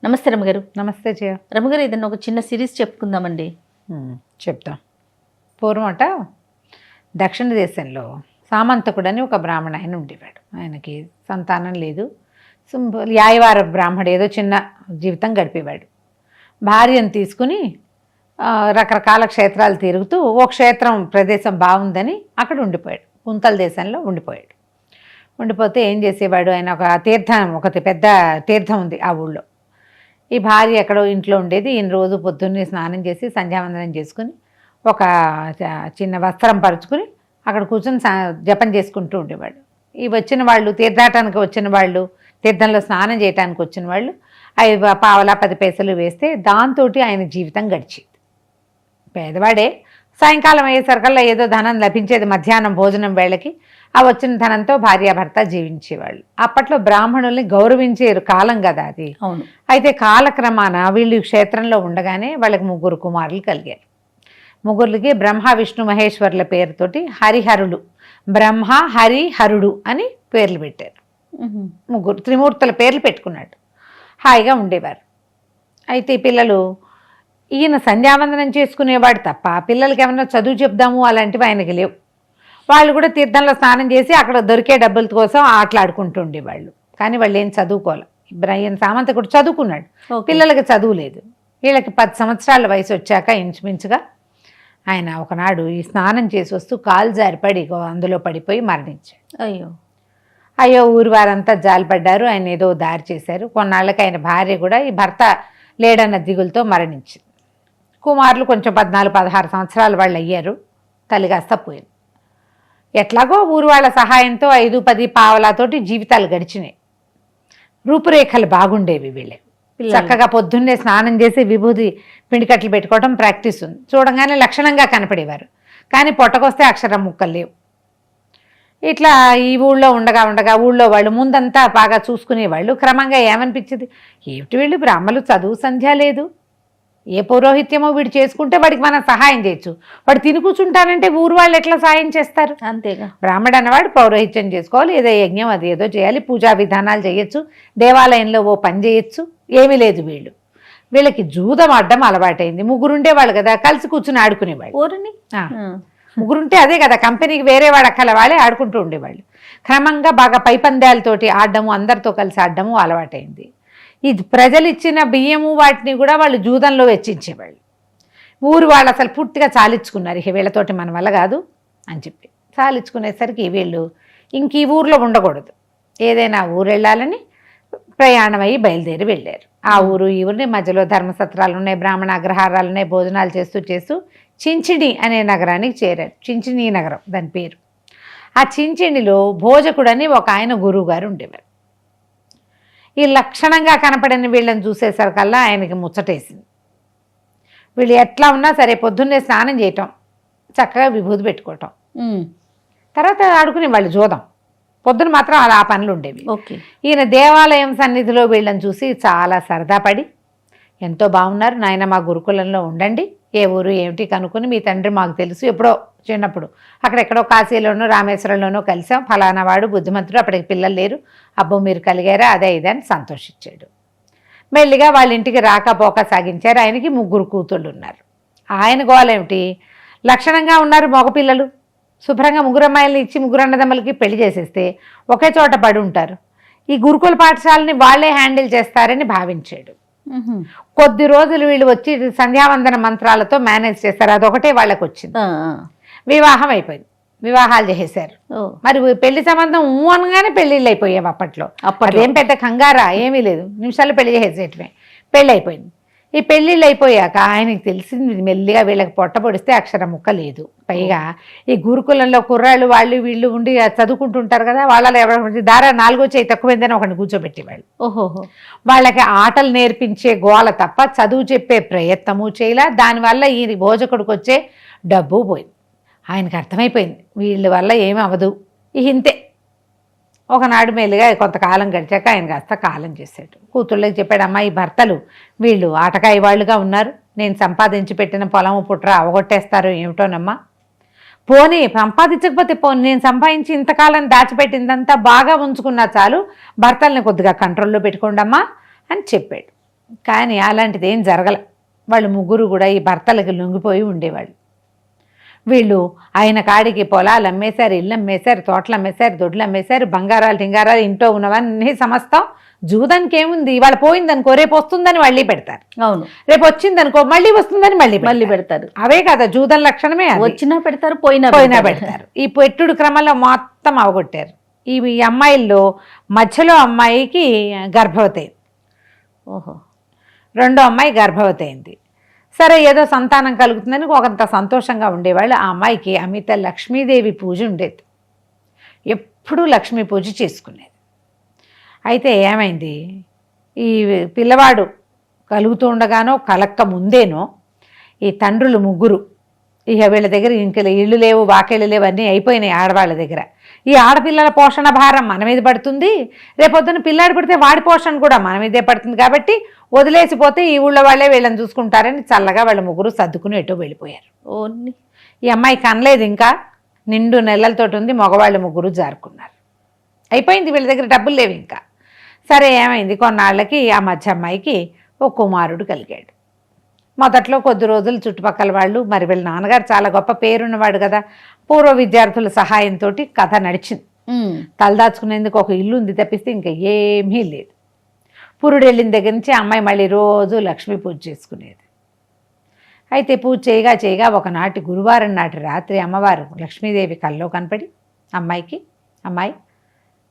నమస్తే రమగారు. నమస్తే జయ. రమగారు, ఏదన్నా ఒక చిన్న సిరీస్ చెప్పుకుందామండి. చెప్తాం. పూర్వమట దక్షిణ దేశంలో సామంతకుడు అని ఒక బ్రాహ్మణ ఆయన ఉండేవాడు. ఆయనకి సంతానం లేదు. యాయవార బ్రాహ్మడు ఏదో చిన్న జీవితం గడిపేవాడు. భార్యను తీసుకుని రకరకాల క్షేత్రాలు తిరుగుతూ ఓ క్షేత్రం ప్రదేశం బాగుందని అక్కడ ఉండిపోయాడు. కుంతల దేశంలో ఉండిపోయాడు. ఉండిపోతే ఏం చేసేవాడు, ఆయన ఒక తీర్థం, ఒకటి పెద్ద తీర్థం ఉంది ఆ ఊళ్ళో. ఈ భార్య ఎక్కడో ఇంట్లో ఉండేది. ఈయన రోజు పొద్దున్నే స్నానం చేసి సంధ్యావందనం చేసుకుని ఒక చిన్న వస్త్రం పరుచుకుని అక్కడ కూర్చొని జపం చేసుకుంటూ ఉండేవాడు. ఈ వచ్చిన వాళ్ళు, తీర్థాటానికి వచ్చిన వాళ్ళు, తీర్థంలో స్నానం చేయడానికి వచ్చిన వాళ్ళు 5 పావలా 10 పైసలు వేస్తే దాంతో ఆయన జీవితం గడిచేది. పేదవాడే. సాయంకాలం అయ్యేసరికల్లా ఏదో ధనం లభించేది. మధ్యాహ్నం భోజనం వేళకి ఆ వచ్చిన ధనంతో భార్యాభర్త జీవించేవాళ్ళు. అప్పట్లో బ్రాహ్మణుల్ని గౌరవించే కాలం కదా అది. అవును. అయితే కాలక్రమాన వీళ్ళు క్షేత్రంలో ఉండగానే వాళ్ళకి 3 కుమారులు కలిగారు. 3కి బ్రహ్మ విష్ణు మహేశ్వర్ల పేరుతోటి హరిహరుడు, బ్రహ్మ హరి హరుడు అని పేర్లు పెట్టారు. 3 త్రిమూర్తుల పేర్లు పెట్టుకున్నాడు. హాయిగా ఉండేవారు. అయితే ఈ పిల్లలు, ఈయన సంధ్యావందనం చేసుకునేవాడు తప్ప పిల్లలకి ఏమన్నా చదువు చెప్దాము అలాంటివి ఆయనకి లేవు. వాళ్ళు కూడా తీర్థంలో స్నానం చేసి అక్కడ దొరికే డబ్బుల కోసం ఆటలాడుకుంటూ ఉండేవాళ్ళు. కానీ వాళ్ళు ఏం చదువుకోవాలి. ఈయన సామంతకుడు చదువుకున్నాడు, పిల్లలకి చదువు లేదు. వీళ్ళకి 10 సంవత్సరాల వయసు వచ్చాక ఇంచుమించుగా ఆయన ఒకనాడు ఈ స్నానం చేసి వస్తూ కాలు జారిపడి అందులో పడిపోయి మరణించాడు. అయ్యో ఊరి వారంతా జాలిపడ్డారు. ఆయన ఏదో దారి చేశారు. కొన్నాళ్ళకి ఆయన భార్య కూడా ఈ భర్త లేడన్న దిగులతో మరణించింది. కుమారులు కొంచెం 14-16 సంవత్సరాలు వాళ్ళు అయ్యారు. తల్లి కాస్త పోయింది. ఎట్లాగో ఊరు వాళ్ళ సహాయంతో 5-10 పావలాతోటి జీవితాలు గడిచినాయి. రూపురేఖలు బాగుండేవి. వీళ్ళే చక్కగా పొద్దున్నే స్నానం చేసి విభూతి పిండికట్లు పెట్టుకోవడం ప్రాక్టీస్ ఉంది. చూడంగానే లక్షణంగా కనపడేవారు. కానీ పొట్టకొస్తే అక్షరం ముక్కలు లేవు. ఇట్లా ఈ ఊళ్ళో ఉండగా ఊళ్ళో వాళ్ళు ముందంతా బాగా చూసుకునేవాళ్ళు. క్రమంగా ఏమనిపించింది, ఏమిటి వీళ్ళు బ్రాహ్మలు, చదువు సంధ్య లేదు, ఏ పౌరోహిత్యమో వీడు చేసుకుంటే వాడికి మనం సహాయం చేయొచ్చు. వాడు తిని కూర్చుంటానంటే ఊరు వాళ్ళు ఎట్లా సహాయం చేస్తారు? అంతేగా. బ్రాహ్మడు అన్నవాడు పౌరోహిత్యం చేసుకోవాలి, ఏదో యజ్ఞం అది ఏదో చేయాలి, పూజా విధానాలు చేయొచ్చు, దేవాలయంలో ఓ పని చేయొచ్చు. ఏమీ లేదు. వీళ్ళకి జూదం అడ్డం అలవాటైంది. 3 ఉండేవాళ్ళు కదా, కలిసి కూర్చుని ఆడుకునేవాళ్ళు. ఊరిని 3 ఉంటే అదే కదా, కంపెనీకి వేరే వాడు అక్కల వాళ్ళే ఆడుకుంటూ ఉండేవాళ్ళు. క్రమంగా బాగా పైపందాలతోటి ఆడడము, అందరితో కలిసి ఆడడము అలవాటైంది. ఇది ప్రజలు ఇచ్చిన బియ్యము వాటిని కూడా వాళ్ళు జూదంలో వెచ్చించేవాళ్ళు. ఊరు వాళ్ళు అసలు పూర్తిగా చాలించుకున్నారు. ఇక వీళ్ళతోటి మన వల్ల కాదు అని చెప్పి చాలించుకునేసరికి వీళ్ళు ఇంక ఈ ఊర్లో ఉండకూడదు, ఏదైనా ఊరు వెళ్ళాలని ప్రయాణమయ్యి బయలుదేరి వెళ్ళారు. ఆ ఊరు ఈ ఊరిని మధ్యలో ధర్మసత్రాలు ఉన్నాయి, బ్రాహ్మణ అగ్రహారాలు ఉన్నాయి. భోజనాలు చేస్తూ చించిణి అనే నగరానికి చేరారు. చించిణి నగరం దాని పేరు. ఆ చించిణిలో భోజకుడని ఒక ఆయన గురువు గారు ఉండేవారు. ఈ లక్షణంగా కనపడిన వీళ్ళని చూసేసరికల్లా ఆయనకి ముచ్చటేసింది. వీళ్ళు ఎట్లా ఉన్నా సరే పొద్దున్నే స్నానం చేయటం, చక్కగా విభూతి పెట్టుకోవటం, తర్వాత ఆడుకునే వాళ్ళు జూదం. పొద్దున మాత్రం అలా ఆ పనులు ఉండేవి. ఈయన దేవాలయం సన్నిధిలో వీళ్ళని చూసి చాలా సరదా పడి, ఎంతో బాగున్నారు నాయన, మా గురుకులంలో ఉండండి, ఏ ఊరు ఏమిటి కనుక్కొని మీ తండ్రి మాకు తెలుసు, ఎప్పుడో చిన్నప్పుడు అక్కడెక్కడో కాశీలోనో రామేశ్వరంలోనో కలిసాం, ఫలానా వాడు బుద్ధిమంతుడు, అప్పటికి పిల్లలు లేరు, అబ్బో మీరు కలిగారా, అదే ఇదే అని సంతోషించాడు. మెల్లిగా వాళ్ళ ఇంటికి రాకపోక సాగించారు. ఆయనకి 3 కూతుళ్ళు ఉన్నారు. ఆయన గోలేమిటి, లక్షణంగా ఉన్నారు మగపిల్లలు, శుభ్రంగా 3 అమ్మాయిలని ఇచ్చి 3 అన్నదమ్మలకి పెళ్లి చేసేస్తే ఒకే చోట పడి ఉంటారు. ఈ గురుకుల పాఠశాలని వాళ్లే హ్యాండిల్ చేస్తారని భావించాడు. కొద్ది రోజులు వీళ్ళు వచ్చి సంధ్యావందన మంత్రాలతో మేనేజ్ చేస్తారు. అదొకటే వాళ్ళకి వచ్చింది. వివాహం అయిపోయింది. వివాహాలు చేసేశారు. మరి పెళ్లి సంబంధం అనగానే పెళ్లిళ్ళు అయిపోయావు అప్పట్లో. అదేం పెద్ద కంగారా ఏమీ లేదు, నిమిషాలు పెళ్లి చేసేటమే. పెళ్ళి అయిపోయింది. ఈ పెళ్ళిళ్ళు అయిపోయాక ఆయనకి తెలిసింది మెల్లిగా వీళ్ళకి పొట్ట పొడిస్తే అక్షరం ముక్క లేదు. పైగా ఈ గురుకులంలో కుర్రాళ్ళు వాళ్ళు వీళ్ళు ఉండి చదువుకుంటుంటారు కదా, వాళ్ళలో ఎవరి దారా 4వ చేయి తక్కువైందని ఒకరిని కూర్చోబెట్టేవాళ్ళు. వాళ్ళకి ఆటలు నేర్పించే గోల తప్ప చదువు చెప్పే ప్రయత్నము చేయలే. దానివల్ల ఈ భోజకుడికి వచ్చే డబ్బు పోయింది. ఆయనకు అర్థమైపోయింది వీళ్ళ వల్ల ఏమి అవ్వదు, ఇంతే. ఒకనాడు మెల్లిగా కొంతకాలం గడిచాక ఆయన కాస్త కాలం చేశాడు. కూతుళ్ళకి చెప్పాడు, అమ్మా ఈ భర్తలు వీళ్ళు ఆటకాయ వాళ్ళుగా ఉన్నారు, నేను సంపాదించి పెట్టిన పొలము పుట్ర అవగొట్టేస్తారు ఏమిటోనమ్మా, పోనీ సంపాదించకపోతే పోనీ, నేను సంపాదించి ఇంతకాలం దాచిపెట్టిందంతా బాగా ఉంచుకున్నా చాలు, భర్తల్ని కొద్దిగా కంట్రోల్లో పెట్టుకోండమ్మా అని చెప్పాడు. కానీ అలాంటిది ఏం జరగల. వాళ్ళు ముగ్గురు కూడా ఈ భర్తలకి లొంగిపోయి ఉండేవాళ్ళు. వీళ్ళు ఆయన కాడికి పొలాలు అమ్మేశారు, ఇల్లు అమ్మేశారు, తోటలు అమ్మేశారు, దొడ్లు అమ్మేశారు, బంగారాలు టింగారాలు ఇంట్లో ఉన్నవన్నీ సమస్తం. జూదానికి ఏముంది, ఇవాళ పోయిందనుకో రేపు వస్తుందని మళ్ళీ పెడతారు. అవును, రేపు వచ్చిందనుకో మళ్ళీ వస్తుందని మళ్ళీ పెడతారు. అవే కదా జూదం లక్షణమే. వచ్చినా పెడతారు, పోయినా పెడతారు. ఈ పెట్టుడు క్రమంలో మొత్తం అవగొట్టారు. ఈ అమ్మాయిల్లో మధ్యలో అమ్మాయికి గర్భవతి అయింది. ఓహో, రెండో అమ్మాయి గర్భవతి అయింది. సరే ఏదో సంతానం కలుగుతుందని ఒకంత సంతోషంగా ఉండేవాళ్ళు. ఆ అమ్మాయికి అమిత లక్ష్మీదేవి పూజ ఉండేది. ఎప్పుడూ లక్ష్మీ పూజ చేసుకునేది. అయితే ఏమైంది, ఈ పిల్లవాడు కలుగుతూ ఉండగానో కలక్క ముందేనో ఈ తండ్రులు ముగ్గురు ఇక వీళ్ళ దగ్గర ఇంక ఇళ్ళు లేవు, వాకేళ్ళు లేవు, అన్నీ అయిపోయినాయి ఆడవాళ్ళ దగ్గర. ఈ ఆడపిల్లల పోషణ భారం మన మీద పడుతుంది, రేపొద్దున పిల్లాడు పడితే వాడి పోషణ కూడా మన మీదే పడుతుంది, కాబట్టి వదిలేసిపోతే ఈ ఊళ్ళో వాళ్ళే వీళ్ళని చూసుకుంటారని చల్లగా వాళ్ళ ముగ్గురు సర్దుకుని ఎటో వెళ్ళిపోయారు. ఓన్లీ ఈ అమ్మాయి కనలేదు, ఇంకా నిండు నెలలతోటి ఉంది. మగవాళ్ళు ముగ్గురు జారుకున్నారు. అయిపోయింది, వీళ్ళ దగ్గర డబ్బులు లేవు ఇంకా. సరే ఏమైంది, కొన్నాళ్ళకి ఆ మధ్య అమ్మాయికి ఓ కుమారుడు కలిగాడు. మొదట్లో కొద్ది రోజులు చుట్టుపక్కల వాళ్ళు, మరి వీళ్ళ నాన్నగారు చాలా గొప్ప పేరున్నవాడు కదా, పూర్వ విద్యార్థుల సహాయంతో కథ నడిచింది. తలదాచుకునేందుకు ఒక ఇల్లు ఉంది తప్పిస్తే ఇంకా ఏమీ లేదు. పురుడు వెళ్ళిన దగ్గర నుంచి అమ్మాయి మళ్ళీ రోజు లక్ష్మీ పూజ చేసుకునేది. అయితే పూజ చేయగా ఒకనాటి గురువారం నాటి రాత్రి అమ్మవారు లక్ష్మీదేవి కల్లో కనపడి అమ్మాయికి, అమ్మాయి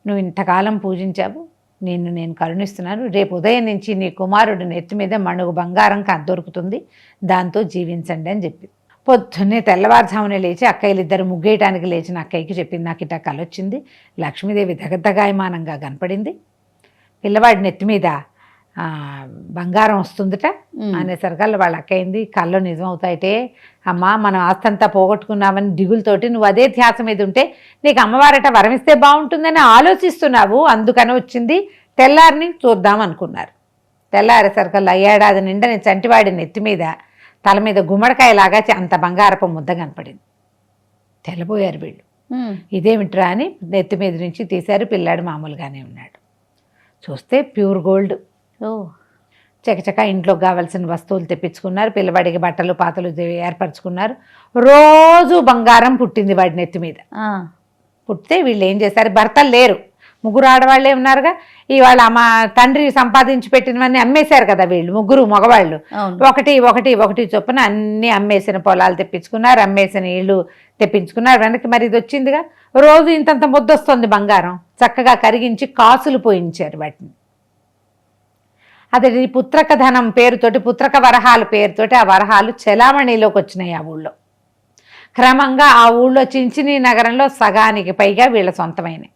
నువ్వు ఇంతకాలం పూజించావు, నిన్ను నేను కరుణిస్తున్నాను, రేపు ఉదయం నుంచి నీ కుమారుడు నెత్తి మీద మణుగు బంగారం దొరుకుతుంది, దాంతో జీవించండి అని చెప్పింది. పొద్దున్నే తెల్లవారుజామునే లేచి అక్కయ్యలిద్దరు ముగ్గేయటానికి లేచిన అక్కయ్యకి చెప్పింది, నాకు ఇట్టా కలొచ్చింది, లక్ష్మీదేవి దగదగాయమానంగా కనపడింది, పిల్లవాడి నెత్తి మీద బంగారం వస్తుందిట అనేసరికల్లా వాళ్ళ అక్కయింది, కళ్ళు నిజం అవుతాయిటే అమ్మా, మనం ఆస్తంతా పోగొట్టుకున్నామని దిగులతోటి నువ్వు అదే ధ్యాస మీద ఉంటే నీకు అమ్మవారట వరమిస్తే బాగుంటుందని ఆలోచిస్తున్నావు, అందుకని వచ్చింది, తెల్లారిని చూద్దాం అనుకున్నారు. తెల్లారేసరికల్లా ఏడాది నిండని చంటివాడి నెత్తి మీద తల మీద గుమ్మడికాయలాగా అంత బంగారపు ముద్ద కనపడింది. తెల్లబోయారు వీళ్ళు. ఇదేమిట్రా అని నెత్తి మీద నుంచి తీశారు. పిల్లాడు మామూలుగానే ఉన్నాడు. చూస్తే ప్యూర్ గోల్డ్. చకచక ఇంట్లోకి కావాల్సిన వస్తువులు తెప్పించుకున్నారు. పిల్లవాడికి బట్టలు పాతలు ఏర్పరచుకున్నారు. రోజు బంగారం పుట్టింది వాడి నెత్తి మీద. పుట్టితే వీళ్ళు ఏం చేశారు, భర్తలు లేరు, ముగ్గురు ఆడవాళ్ళే ఉన్నారుగా, ఇవాళ మా తండ్రి సంపాదించి పెట్టినవన్నీ అమ్మేశారు కదా వీళ్ళు ముగ్గురు మగవాళ్ళు. ఒకటి చొప్పున అన్నీ అమ్మేసిన పొలాలు తెప్పించుకున్నారు, అమ్మేసిన ఇళ్ళు తెప్పించుకున్నారు. వెనక్కి మరి ఇది వచ్చిందిగా, రోజు ఇంతంత ముద్దొస్తుంది బంగారం. చక్కగా కరిగించి కాసులు పోయించారు వాటిని. అదే పుత్రక ధనం పేరుతోటి, పుత్రక వరహాల పేరుతోటి ఆ వరహాలు చెలామణిలోకి వచ్చినాయి ఆ ఊళ్ళో. క్రమంగా ఆ ఊళ్ళో చించిని నగరంలో సగానికి పైగా వీళ్ళ సొంతమైనవి.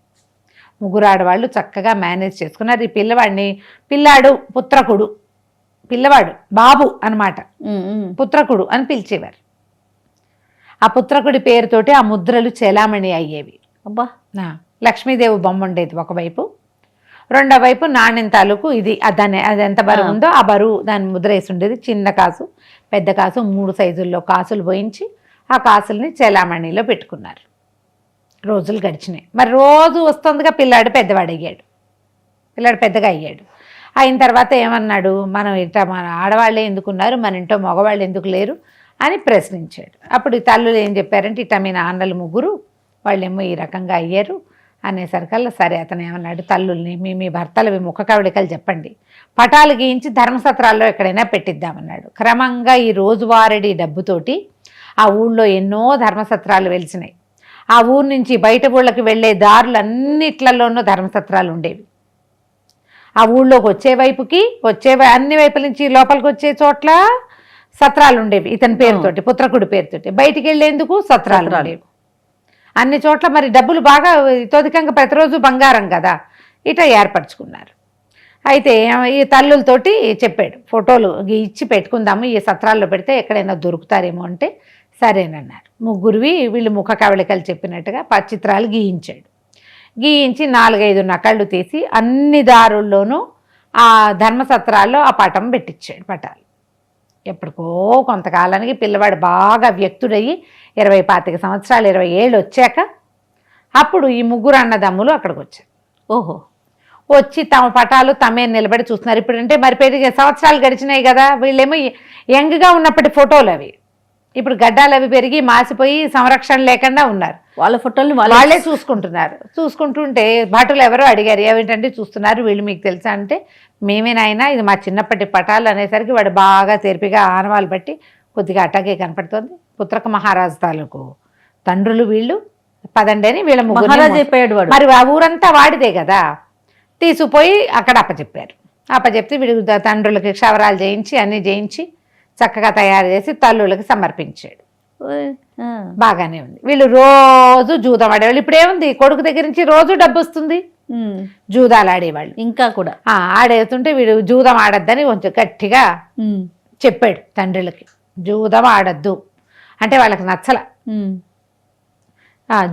ముగ్గురు ఆడవాళ్ళు చక్కగా మేనేజ్ చేసుకున్నారు. ఈ పిల్లాడు పుత్రకుడు, పిల్లవాడు బాబు అన్నమాట, పుత్రకుడు అని పిలిచేవారు. ఆ పుత్రకుడి పేరుతోటి ఆ ముద్రలు చెలామణి అయ్యేవి. అబ్బా, లక్ష్మీదేవి బొమ్మ ఉండేది ఒకవైపు, రెండో వైపు నాణ్యం తాలూకు ఇది దాన్ని అది ఎంత బరువు ఉందో ఆ బరువు దాని ముద్ర వేసి ఉండేది. చిన్న కాసు, పెద్ద కాసు, 3 సైజుల్లో కాసులు పోయించి ఆ కాసుల్ని చెలామణిలో పెట్టుకున్నారు. రోజులు గడిచినాయి. మరి రోజు వస్తుందిగా పిల్లాడు పెద్దగా అయ్యాడు. అయిన తర్వాత ఏమన్నాడు, మనం ఇట్లా మన ఆడవాళ్ళే ఎందుకున్నారు, మన ఇంట్లో మగవాళ్ళు ఎందుకు లేరు అని ప్రశ్నించాడు. అప్పుడు ఈ తల్లులు ఏం చెప్పారంటే, ఇట్లా మీ నాన్నలు ముగ్గురు వాళ్ళేమో ఈ రకంగా అయ్యారు అనేసరికల్లా సరే అతను ఏమన్నాడు, తల్లుల్ని మీ భర్తలవి ముఖ కవళికలు చెప్పండి, పటాలు గీయించి ధర్మసత్రాల్లో ఎక్కడైనా పెట్టిద్దామన్నాడు. క్రమంగా ఈ రోజువారీ డబ్బుతోటి ఆ ఊళ్ళో ఎన్నో ధర్మసత్రాలు వెలిసినాయి. ఆ ఊరు నుంచి బయట ఊళ్ళకి వెళ్ళే దారులన్నిట్లలోనూ ధర్మసత్రాలు ఉండేవి. ఆ ఊళ్ళోకి వచ్చే అన్ని వైపుల నుంచి లోపలికి వచ్చే చోట్ల సత్రాలు ఉండేవి. ఇతని పేరుతోటి, పుత్రకుడి పేరుతోటి. బయటికి వెళ్ళేందుకు సత్రాలు ఉండేవి అన్ని చోట్ల. మరి డబ్బులు బాగా తొదికంగా ప్రతిరోజు బంగారం కదా, ఇట్లా ఏర్పరచుకున్నారు. అయితే ఈ తల్లులతోటి చెప్పాడు, ఫోటోలు ఇచ్చి పెట్టుకుందాము, ఈ సత్రాల్లో పెడితే ఎక్కడైనా దొరుకుతారేమో అంటే సరేనన్నారు. ముగ్గురివి వీళ్ళు ముఖ కవళికలు చెప్పినట్టుగా చిత్రాలు గీయించి 4-5 నకళ్ళు తీసి అన్ని దారుల్లోనూ ఆ ధర్మసత్రాల్లో ఆ పటం పెట్టించాడు. పటాలు ఎప్పటికో కొంతకాలానికి పిల్లవాడు బాగా వ్యక్తుడయ్యి 20-25 సంవత్సరాలు 20 ఏళ్ళు వచ్చాక అప్పుడు ఈ ముగ్గురు అన్నదమ్ములు అక్కడికి వచ్చారు. వచ్చి తమ పటాలు తమే నిలబడి చూస్తున్నారు. ఇప్పుడు అంటే మరి పెరిగే సంవత్సరాలు గడిచినాయి కదా, వీళ్ళేమో యంగ్గా ఉన్నప్పటి ఫోటోలు అవి. ఇప్పుడు గడ్డాలు అవి పెరిగి మాసిపోయి సంరక్షణ లేకుండా ఉన్నారు. వాళ్ళ ఫోటోలు వాళ్ళే చూసుకుంటున్నారు. చూసుకుంటుంటే భటులు ఎవరో అడిగారు, ఏమిటంటే చూస్తున్నారు వీళ్ళు మీకు తెలుసా అంటే, మేమే నాయనా ఇది మా చిన్నప్పటి పటాలు అనేసరికి వాడు బాగా తెరిపిగా ఆనవాళ్ళు బట్టి కొద్దిగా అట్టాగే కనపడుతుంది. పుత్రక మహారాజు తాలూకు తండ్రులు వీళ్ళు, పదండి అని వీళ్ళ మహారాజు అయిపోయాడు వాడు. మరి ఆ ఊరంతా వాడిదే కదా, తీసుకుపోయి అక్కడ అప్పచెప్పారు. అప్పచెప్తే వీడు తండ్రులకి క్షవరాలు చేయించి అన్నీ చేయించి చక్కగా తయారు చేసి తల్లులకి సమర్పించాడు. బాగానే ఉంది. వీళ్ళు రోజు జూదం ఆడేవాళ్ళు. ఇప్పుడు ఏముంది, కొడుకు దగ్గర నుంచి రోజు డబ్బు వస్తుంది, జూదాలు ఆడేవాళ్ళు ఇంకా కూడా. ఆడేస్తుంటే వీడు జూదం ఆడద్దని కొంచెం గట్టిగా చెప్పాడు తండ్రులకి, జూదం ఆడద్దు అంటే వాళ్ళకి నచ్చల.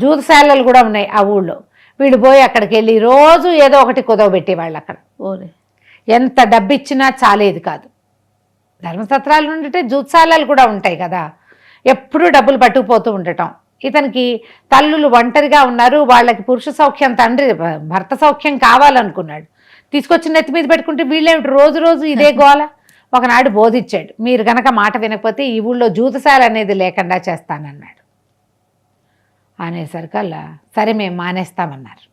జూదశాలలు కూడా ఉన్నాయి ఆ ఊళ్ళో. వీడు పోయి అక్కడికి వెళ్ళి రోజు ఏదో ఒకటి కుదవ పెట్టేవాళ్ళు. అక్కడ ఎంత డబ్బు ఇచ్చినా చాలేది కాదు. ధర్మసత్రాలు ఉంటే జూత్సాలాలు కూడా ఉంటాయి కదా, ఎప్పుడూ డబ్బులు పట్టుకుపోతూ ఉండటం. ఇతనికి తల్లులు ఒంటరిగా ఉన్నారు, వాళ్ళకి పురుష సౌఖ్యం, తండ్రి భర్త సౌఖ్యం కావాలనుకున్నాడు. తీసుకొచ్చి నెత్తి మీద పెట్టుకుంటే వీళ్ళేమిటి రోజు రోజు ఇదే గోల. ఒకనాడు బోధించాడు, మీరు గనక మాట వినకపోతే ఈ ఊళ్ళో జూతశాల అనేది లేకుండా చేస్తానన్నాడు. అనేసరికల్లా సరే మేము మానేస్తామన్నారు.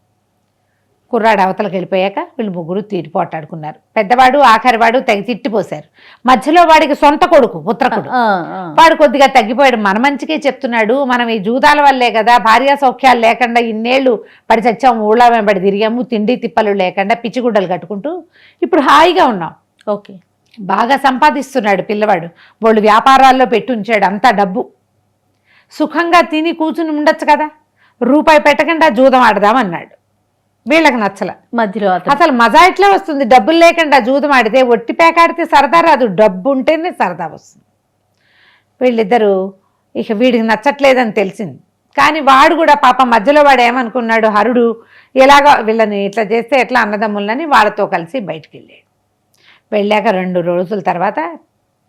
కుర్రాడు అవతలకు వెళ్ళిపోయాక వీళ్ళు ముగ్గురు తీరిపోటాడుకున్నారు. పెద్దవాడు ఆఖరివాడు తెగ తిట్టిపోశారు. మధ్యలో వాడికి సొంత కొడుకు పుత్రకుడు, వాడు కొద్దిగా తగ్గిపోయాడు. మన మంచికే చెప్తున్నాడు, మనం ఈ జూదాల వల్లే కదా భార్యా సౌఖ్యాలు లేకుండా ఇన్నేళ్ళు పడి చచ్చాము, ఊళ్ళో వెంబడి తిరిగాము, తిండి తిప్పలు లేకుండా పిచ్చిగుడ్డలు కట్టుకుంటూ ఇప్పుడు హాయిగా ఉన్నాం. ఓకే, బాగా సంపాదిస్తున్నాడు పిల్లవాడు, వాళ్ళు వ్యాపారాల్లో పెట్టి ఉంచాడు అంతా డబ్బు. సుఖంగా తిని కూర్చుని ఉండొచ్చు కదా, రూపాయి పెట్టకుండా జూదం ఆడదామన్నాడు. వీళ్ళకి నచ్చల. మధ్యలో అసలు మజా ఎట్లా వస్తుంది, డబ్బులు లేకుండా జూదం ఆడితే, ఒట్టి పేకాడితే సరదా రాదు, డబ్బు ఉంటేనే సరదా వస్తుంది. వీళ్ళిద్దరూ ఇక వీడికి నచ్చట్లేదని తెలిసింది. కానీ వాడు కూడా పాపం మధ్యలో వాడు ఏమనుకున్నాడు, హరుడు ఎలాగో వీళ్ళని ఇట్లా చేస్తే ఎట్లా అన్నదమ్ములని వాళ్ళతో కలిసి బయటికి వెళ్ళాడు. వెళ్ళాక 2 రోజుల తర్వాత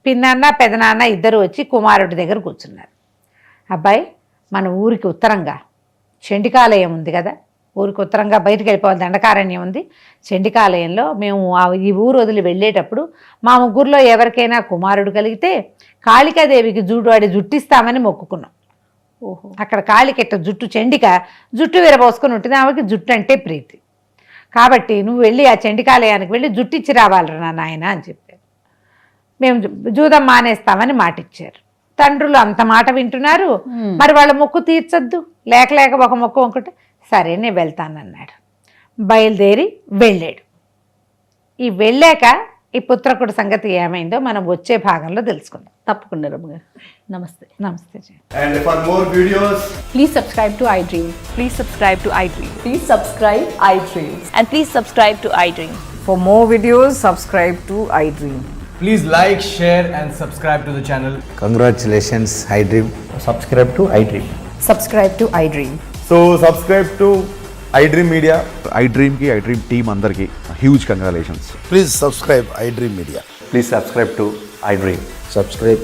పిన్నాన్న పెదనాన్న ఇద్దరు వచ్చి కుమారుడి దగ్గర కూర్చున్నారు. అబ్బాయి, మన ఊరికి ఉత్తరంగా చండికాలయం ఉంది కదా, ఊరికి ఉత్తరంగా బయటకు వెళ్ళిపోవాలి, దండకారణ్యం ఉంది. చండికాలయంలో మేము ఈ ఊరు వదిలి వెళ్ళేటప్పుడు మా ముగ్గురులో ఎవరికైనా కుమారుడు కలిగితే కాళికాదేవికి వాడి జుట్టిస్తామని మొక్కుకున్నాం. ఓహో, అక్కడ కాళికెట్ట జుట్టు, చండిక జుట్టు విరబోసుకొని ఉంటుంది, ఆమెకి జుట్టు అంటే ప్రీతి. కాబట్టి నువ్వు వెళ్ళి ఆ చండికాలయానికి వెళ్ళి జుట్టిచ్చి రావాలరా నాయన అని చెప్పారు. మేము జూదం మానేస్తామని మాటిచ్చారు. తండ్రులు అంత మాట వింటున్నారు, మరి వాళ్ళ మొక్కు తీర్చొద్దు, లేక ఒక మొక్కు అనుకుంటే సరే నేను వెళ్తానన్నాడు. బయలుదేరి వెళ్ళాడు. ఈ వెళ్ళాక ఈ పుత్రకుడి సంగతి ఏమైందో మనం వచ్చే భాగంలో తెలుసుకుందాం. తప్పకుండా రమ్మగారు. నమస్తే. నమస్తే. And for more videos, Please subscribe to iDream. Please subscribe to iDream. Please subscribe iDream. And please subscribe to iDream. For more videos, subscribe to iDream. please like, share and subscribe to the channel. Congratulations, iDream. Subscribe to iDream. Subscribe to iDream. So subscribe to iDream Media. iDream team andarki huge congratulations. Please subscribe iDream Media. Please subscribe to iDream. Subscribe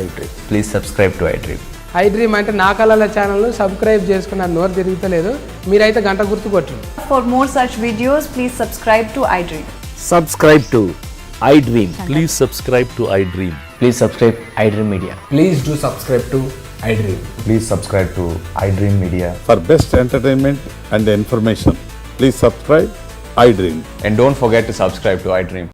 iDream. Please subscribe to iDream. iDream అంటే నా కళల ఛానల్ను subscribe చేసుకున్న నోరు తిరుగుతలేదు, మీరైతే గంట గుర్తు కొట్టండి. For more such videos, please subscribe to iDream. Subscribe to iDream. Please subscribe to iDream. Please subscribe iDream Media. Please do subscribe to iDream. Please subscribe to iDream Media. For best entertainment and information, please subscribe iDream. And don't forget to subscribe to iDream.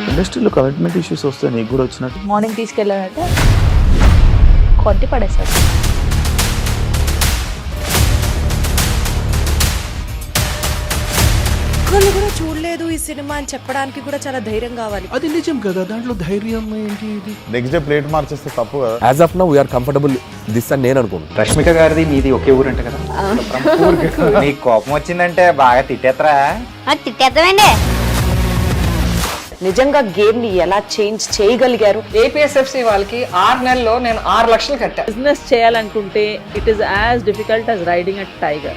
ఇండస్ట్రీలో commitment issues వస్తే నీకు కూడా వచ్చినట్టు. Morning తీసుకెళ్ళానంటే కొట్టి పడేసాడు. ఒక్కళ్ళు కూడా చూడలేదు ఈ సినిమా అని చెప్పడానికి కూడా చాలా ధైర్యం కావాలి. అది నిజం కదా, దాంట్లో ధైర్యం ఏంటి? ఇది నెక్స్ట్ డే ప్లేట్ మార్చేస్తే తప్పు కదా. As of now we are comfortable this అని నేను అనుకుంటున్నాను. రష్మిక గారిది మీది ఒకే ఊరు అంట కదా. నీకు కోపం వచ్చిందంటే బాగా తిట్టేత్తరా? తిట్టేద్దామండి. నిజంగా గేమ్ ని ఎలా చేంజ్ చేయగలిగారు? ఏపీఎస్ఎఫ్సి వాళ్ళకి 6 నెలల్లో నేను 6 లక్షలు కట్టా. బిజినెస్ చేయాలనుకుంటే it is as difficult as riding a tiger.